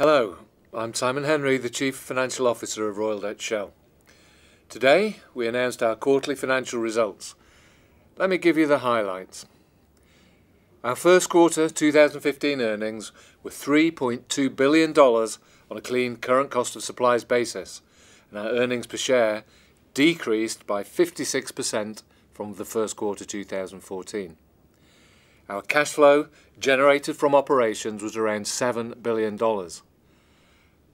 Hello, I'm Simon Henry, the Chief Financial Officer of Royal Dutch Shell. Today we announced our quarterly financial results. Let me give you the highlights. Our first quarter 2015 earnings were $3.2 billion on a clean current cost of supplies basis, and our earnings per share decreased by 56% from the first quarter 2014. Our cash flow generated from operations was around $7 billion.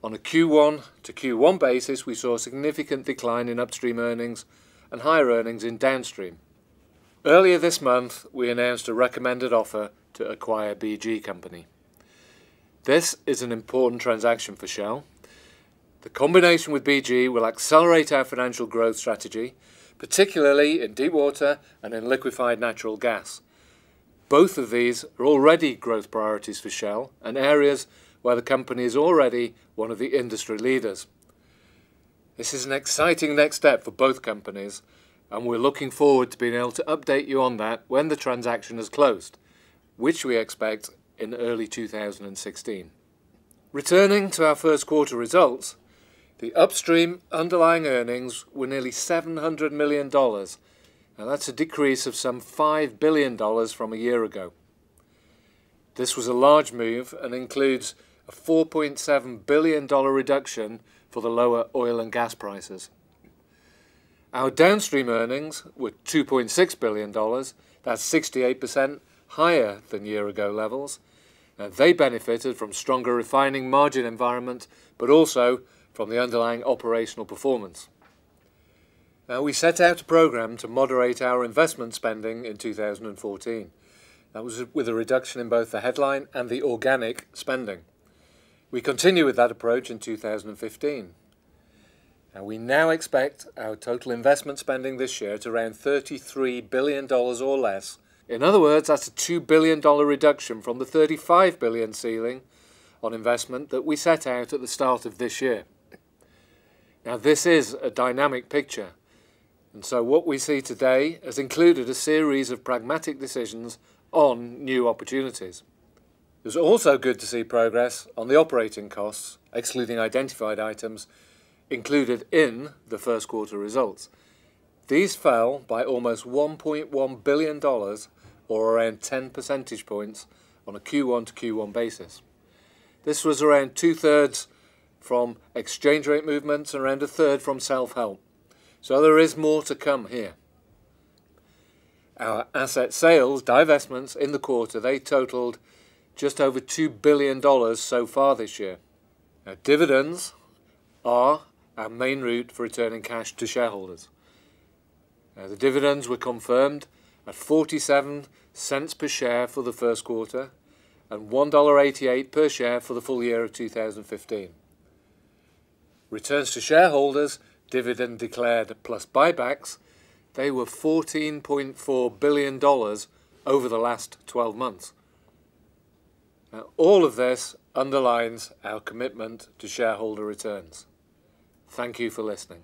On a Q1 to Q1 basis, we saw a significant decline in upstream earnings and higher earnings in downstream. Earlier this month, we announced a recommended offer to acquire BG Company. This is an important transaction for Shell. The combination with BG will accelerate our financial growth strategy, particularly in deep water and in liquefied natural gas. Both of these are already growth priorities for Shell and areas where the company is already one of the industry leaders. This is an exciting next step for both companies, and we're looking forward to being able to update you on that when the transaction is closed, which we expect in early 2016. Returning to our first quarter results, the upstream underlying earnings were nearly $700 million. Now that's a decrease of some $5 billion from a year ago. This was a large move and includes a $4.7 billion reduction for the lower oil and gas prices. Our downstream earnings were $2.6 billion. That's 68% higher than year-ago levels. Now they benefited from stronger refining margin environment, but also from the underlying operational performance. Now, we set out a programme to moderate our investment spending in 2014. That was with a reduction in both the headline and the organic spending. We continue with that approach in 2015. Now, we now expect our total investment spending this year to around $33 billion or less. In other words, that's a $2 billion reduction from the $35 billion ceiling on investment that we set out at the start of this year. Now, this is a dynamic picture. And so what we see today has included a series of pragmatic decisions on new opportunities. It was also good to see progress on the operating costs, excluding identified items, included in the first quarter results. These fell by almost $1.1 billion, or around 10 percentage points, on a Q1 to Q1 basis. This was around two-thirds from exchange rate movements and around a third from self-help. So there is more to come here. Our asset sales, divestments in the quarter, they totaled just over $2 billion so far this year. Now, dividends are our main route for returning cash to shareholders. Now, the dividends were confirmed at 47 cents per share for the first quarter and $1.88 per share for the full year of 2015. Returns to shareholders, dividend declared plus buybacks, they were $14.4 billion over the last 12 months. Now, all of this underlines our commitment to shareholder returns. Thank you for listening.